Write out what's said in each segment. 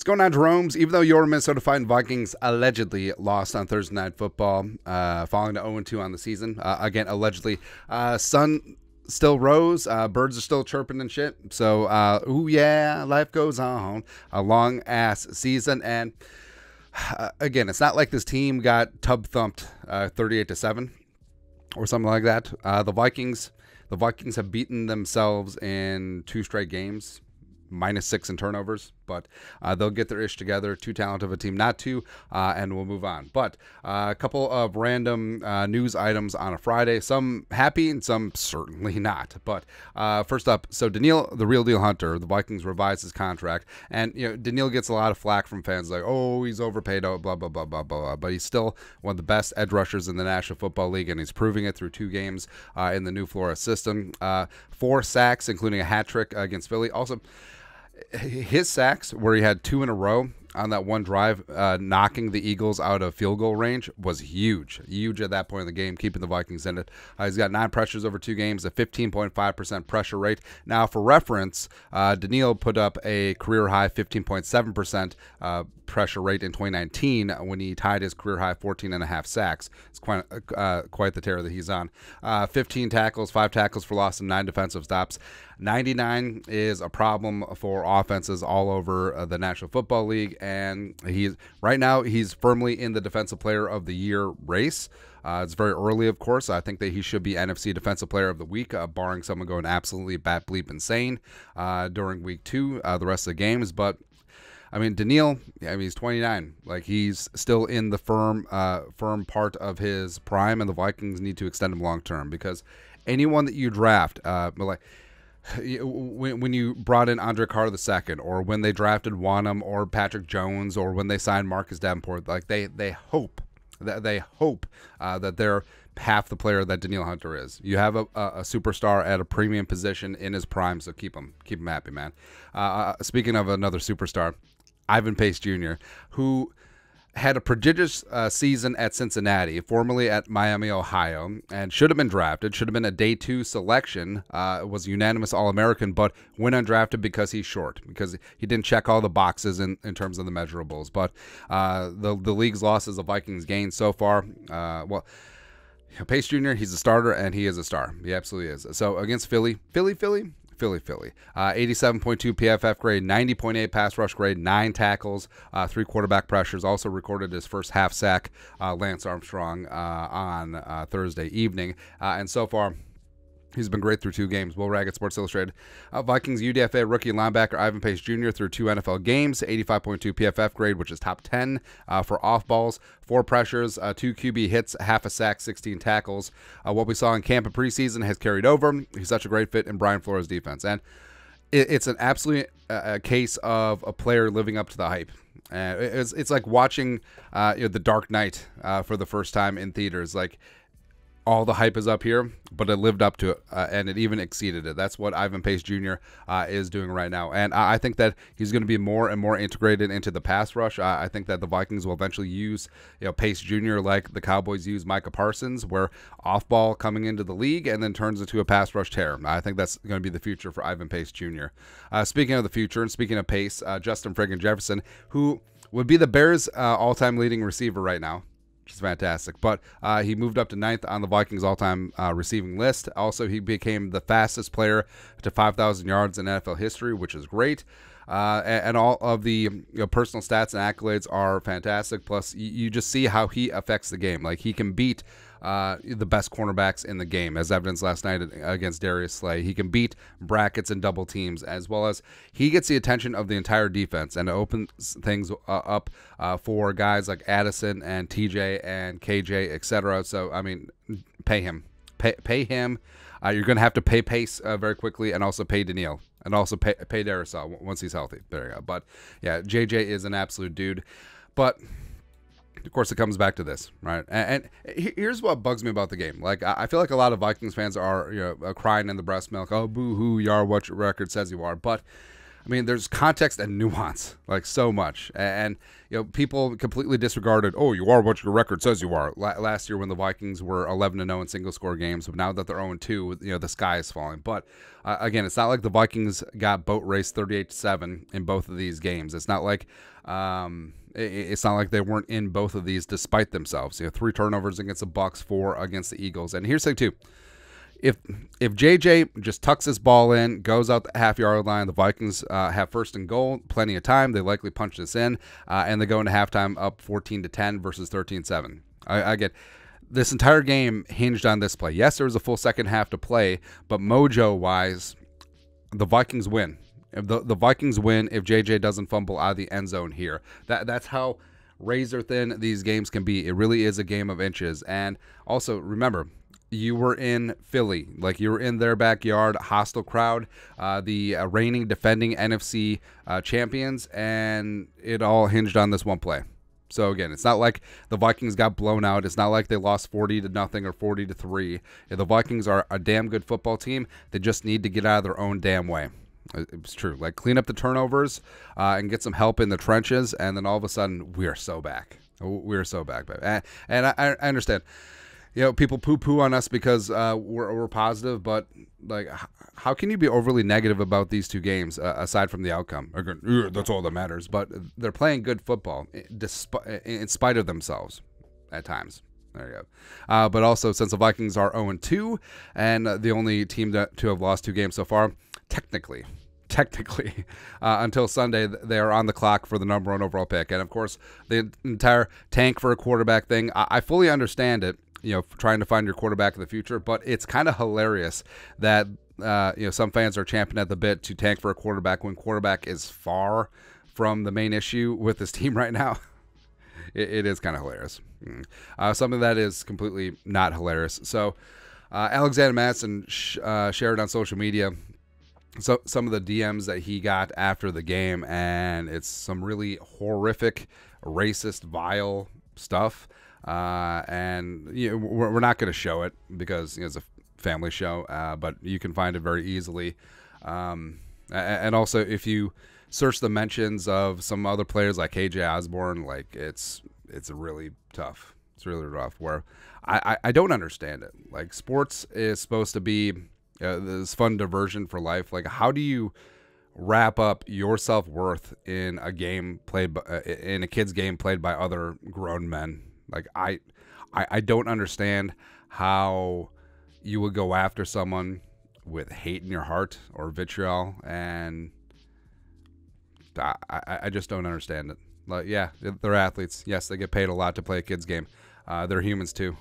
What's going on, Jerome's? Even though your Minnesota Fighting Vikings allegedly lost on Thursday Night Football, falling to 0-2 on the season, again, allegedly, sun still rose, birds are still chirping and shit. So, ooh, yeah, life goes on. A long-ass season, and again, it's not like this team got tub-thumped 38-7 or something like that. The Vikings have beaten themselves in 2 straight games, -6 in turnovers, but they'll get their ish together. Too talented of a team not to, and we'll move on. But a couple of random news items on a Friday, some happy and some certainly not. But first up, so Danielle, the real deal hunter, the Vikings revised his contract, and Danielle gets a lot of flack from fans like, oh, he's overpaid, oh, blah blah blah blah blah. But he's still one of the best edge rushers in the National Football League, and he's proving it through 2 games in the new Flores system. 4 sacks, including a hat trick against Philly. Also, his sacks, where he had 2 in a row on that one drive, knocking the Eagles out of field goal range, was huge at that point in the game, keeping the Vikings in it. He's got 9 pressures over 2 games, a 15.5% pressure rate. Now, for reference, Danielle put up a career high 15.7% pressure rate in 2019 when he tied his career high 14.5 sacks. It's quite the tear that he's on. 15 tackles, 5 tackles for loss, and 9 defensive stops. 99 is a problem for offenses all over the National Football League, and right now he's firmly in the Defensive Player of the Year race. It's very early, of course. I think that he should be NFC Defensive Player of the Week, barring someone going absolutely bat bleep insane during week 2, the rest of the games. But I mean, Danielle, he's 29. Like, he's still in the firm part of his prime, and the Vikings need to extend him long term, because anyone that you draft, when you brought in Andre Carter II, or when they drafted Wanham or Patrick Jones, or when they signed Marcus Davenport, like they hope that they're half the player that Danielle Hunter is. You have a superstar at a premium position in his prime, so keep him happy, man. Speaking of another superstar, Ivan Pace Jr., who had a prodigious season at Cincinnati, formerly at Miami, Ohio, and should have been drafted, should have been a day 2 selection, was unanimous All-American, but went undrafted because he's short, because he didn't check all the boxes in terms of the measurables. But the league's losses, the Vikings gained so far, Pace Jr., he's a starter, and he is a star. He absolutely is. So against Philly. 87.2 PFF grade, 90.8 pass rush grade, 9 tackles, 3 quarterback pressures. Also recorded his first half sack, Lance Armstrong, on Thursday evening. And so far, he's been great through 2 games. Will Raggett, Sports Illustrated. Vikings UDFA rookie linebacker Ivan Pace Jr. through 2 NFL games, 85.2 PFF grade, which is top 10 for off balls, 4 pressures, 2 QB hits, half a sack, 16 tackles. What we saw in camp and preseason has carried over. He's such a great fit in Brian Flores' defense. And it's an absolute case of a player living up to the hype. It's like watching The Dark Knight for the first time in theaters. Like, all the hype is up here, but it lived up to it, and it even exceeded it. That's what Ivan Pace Jr. Is doing right now. And I think that he's going to be more and more integrated into the pass rush. I think that the Vikings will eventually use Pace Jr. like the Cowboys use Micah Parsons, where off-ball coming into the league and then turns into a pass rush tear. I think that's going to be the future for Ivan Pace Jr. Speaking of the future, and speaking of Pace, Justin friggin' Jefferson, who would be the Bears' all-time leading receiver right now, which is fantastic. But he moved up to 9th on the Vikings all-time receiving list. Also, he became the fastest player to 5,000 yards in NFL history, which is great. And all of the personal stats and accolades are fantastic. Plus, you just see how he affects the game. Like, he can beat the best cornerbacks in the game, as evidenced last night against Darius Slay. He can beat brackets and double teams, as well as he gets the attention of the entire defense, and it opens things up for guys like Addison and TJ and KJ, etc. So, I mean, pay him. Pay him. You're going to have to pay Pace very quickly, and also pay Danielle, and also pay Darius once he's healthy. There you go. But, yeah, JJ is an absolute dude. But of course, it comes back to this, right? And here's what bugs me about the game. Like, I feel like a lot of Vikings fans are, crying in the breast milk. Oh, boo-hoo, you are what your record says you are. But I mean, there's context and nuance, like so much. And people completely disregarded, oh, you are what your record says you are. Last year when the Vikings were 11-0 in single-score games, but now that they're 0-2, the sky is falling. But, again, it's not like the Vikings got boat raced 38-7 in both of these games. It's not like it's not like they weren't in both of these despite themselves. 3 turnovers against the Bucs, 4 against the Eagles. And here's the thing, too. If JJ just tucks this ball in, goes out the half-yard line, the Vikings have first and goal, plenty of time. They likely punch this in, and they go into halftime up 14-10 versus 13-7. I get this entire game hinged on this play. Yes, there was a full second half to play, but mojo-wise, the Vikings win. The Vikings win if JJ doesn't fumble out of the end zone here. That's how razor thin these games can be. It really is a game of inches. And also, remember, you were in Philly, like you were in their backyard, hostile crowd, the reigning, defending NFC champions, and it all hinged on this one play. So again, it's not like the Vikings got blown out. It's not like they lost 40-0 or 40-3. The Vikings are a damn good football team. They just need to get out of their own damn way. It's true. Like clean up the turnovers and get some help in the trenches, and then all of a sudden we are so back. We're so back, baby. And I understand. People poo-poo on us because we're positive, but like, how can you be overly negative about these two games aside from the outcome? Again, that's all that matters. But they're playing good football, in spite of themselves at times. There you go. But also, since the Vikings are 0-2 and the only team to have lost 2 games so far, technically, until Sunday, they are on the clock for the number 1 overall pick. And of course, the entire tank for a quarterback thing, I fully understand it. Trying to find your quarterback in the future, but it's kind of hilarious that some fans are champing at the bit to tank for a quarterback when quarterback is far from the main issue with this team right now. It is kind of hilarious. Something that is completely not hilarious. So Alexander Mattison shared on social media some of the DMs that he got after the game, and it's some really horrific, racist, vile stuff. And we're not going to show it because it's a family show, but you can find it very easily. And also, if you search the mentions of some other players like KJ Osborne, like it's really tough. It's really rough. Where I don't understand it. Like, sports is supposed to be this fun diversion for life. Like, how do you wrap up your self-worth in a game played in a kid's game played by other grown men? Like, I don't understand how you would go after someone with hate in your heart or vitriol, and I just don't understand it. Like, yeah, they're athletes. Yes, they get paid a lot to play a kid's game. They're humans too.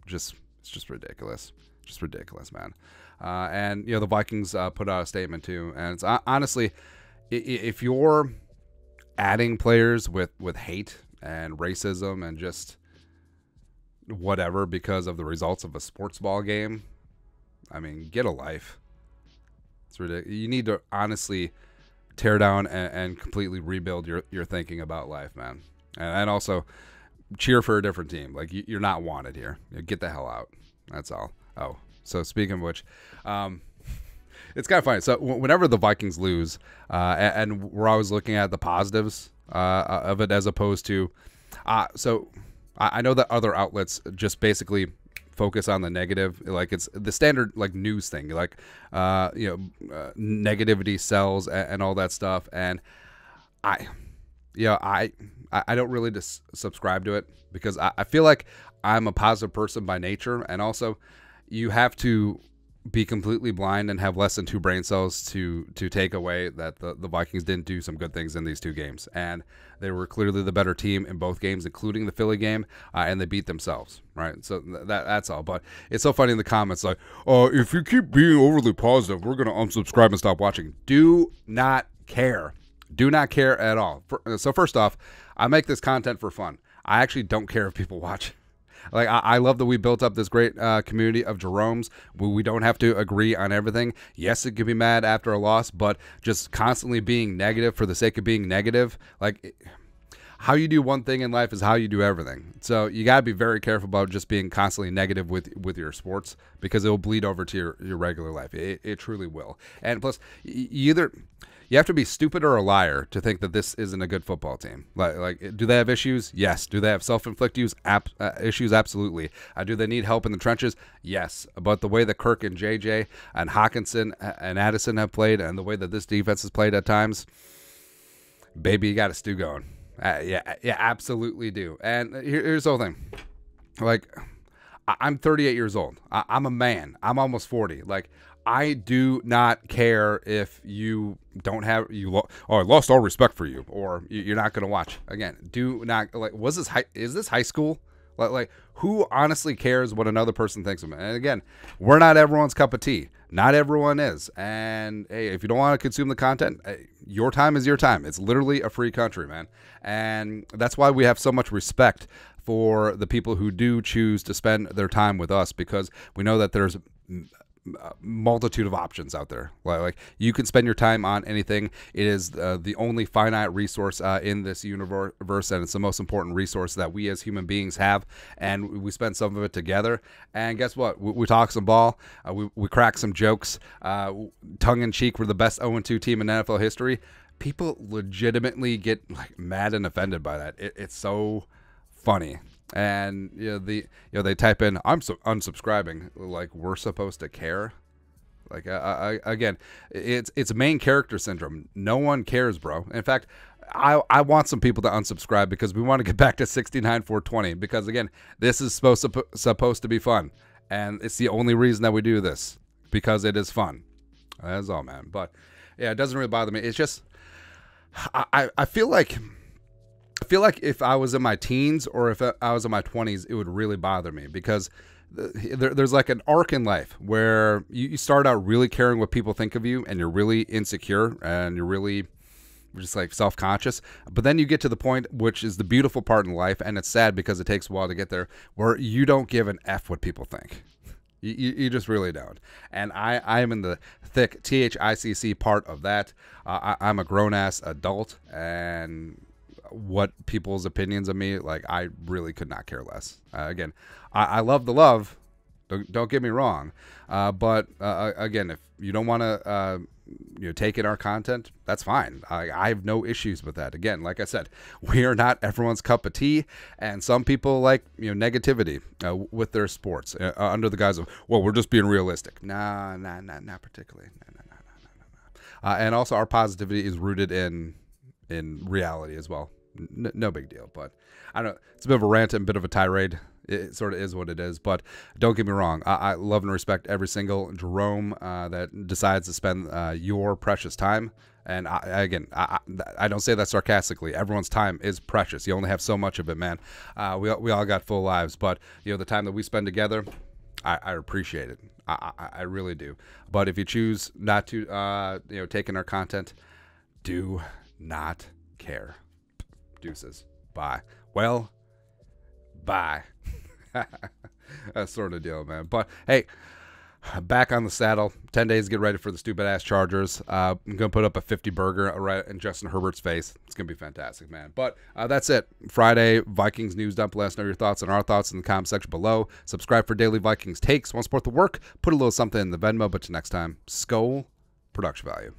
It's just ridiculous. Just ridiculous, man. And the Vikings put out a statement too, and it's honestly, if you're adding players with hate and racism and just whatever because of the results of a sports ball game, I mean, get a life. It's ridiculous. You need to honestly tear down and completely rebuild your thinking about life, man. And also cheer for a different team. Like, you're not wanted here. Get the hell out. That's all. Oh, so speaking of which, it's kind of funny. So whenever the Vikings lose, and we're always looking at the positives of it as opposed to, so I know that other outlets just basically focus on the negative. Like, it's the standard like news thing, like negativity sells and all that stuff. And I don't really just subscribe to it because I feel like I'm a positive person by nature, and also you have to be completely blind and have less than 2 brain cells to take away that the Vikings didn't do some good things in these 2 games, and they were clearly the better team in both games, including the Philly game, and they beat themselves, right? So that's all. But it's so funny in the comments, like, oh, if you keep being overly positive, we're going to unsubscribe and stop watching. Do not care. Do not care at all. So first off, I make this content for fun. I actually don't care if people watch. Like, I love that we built up this great community of Jeromes. We don't have to agree on everything. Yes, it could be mad after a loss, but just constantly being negative for the sake of being negative. Like, how you do one thing in life is how you do everything. So you got to be very careful about just being constantly negative with your sports, because it will bleed over to your regular life. It truly will. And plus, you have to be stupid or a liar to think that this isn't a good football team. Like, do they have issues? Yes. Do they have self-inflicted issues? Absolutely. Do they need help in the trenches? Yes. But the way that Kirk and JJ and Hawkinson and Mattison have played, and the way that this defense has played at times, baby, you got a stew going. Yeah, absolutely do. And here's the whole thing. Like, I'm 38 years old. I'm a man. I'm almost 40. Like, I do not care if you don't have I lost all respect for you, or you're not going to watch. Again, do not, like, is this high school? Like, who honestly cares what another person thinks of me? And again, we're not everyone's cup of tea. Not everyone is. And hey, if you don't want to consume the content, your time is your time. It's literally a free country, man. And that's why we have so much respect for the people who do choose to spend their time with us, because we know that there's multitude of options out there. Like, you can spend your time on anything. It is the only finite resource in this universe, and it's the most important resource that we as human beings have, and we spend some of it together. And guess what? We talk some ball, we crack some jokes, tongue-in-cheek. We're the best 0-2 team in NFL history. People legitimately get, like, mad and offended by that. It's so funny. And they type in, I'm unsubscribing. Like, we're supposed to care? Like, again, it's main character syndrome. No one cares, bro. In fact, I want some people to unsubscribe, because we want to get back to 69-420. Because again, this is supposed to be fun, and it's the only reason that we do this, because it is fun. That's all, man. But yeah, it doesn't really bother me. It's just I feel like if I was in my teens, or if I was in my 20s, it would really bother me, because there's like an arc in life where you start out really caring what people think of you, and you're really insecure, and you're really just like self-conscious. But then you get to the point, which is the beautiful part in life, and it's sad because it takes a while to get there, where you don't give an F what people think. You just really don't. And I am in the thick THICC part of that. I'm a grown-ass adult, and what people's opinions of me, like, I really could not care less. Again, I love the love, don't get me wrong, but again, if you don't want to take in our content, that's fine. I have no issues with that. Again, like I said, we are not everyone's cup of tea, and some people like negativity with their sports under the guise of, well, we're just being realistic. Nah, not particularly. No. And also, our positivity is rooted in reality as well. No big deal. But I don't know, it's a bit of a rant and a bit of a tirade. It sort of is what it is. But don't get me wrong, I love and respect every single Jerome that decides to spend your precious time. And I don't say that sarcastically. Everyone's time is precious. You only have so much of it, man. We all got full lives, but the time that we spend together, I appreciate it. I really do. But if you choose not to take in our content, do not care. Deuces. Bye. Well, bye. That sort of deal, man. But hey, back on the saddle. 10 days, get ready for the stupid ass Chargers. I'm gonna put up a 50 burger right in Justin Herbert's face. It's gonna be fantastic, man. But that's it. Friday Vikings news dump. Let us know your thoughts and our thoughts in the comment section below. Subscribe for daily Vikings takes. Want to support the work? Put a little something in the Venmo. But till next time, Skol production value.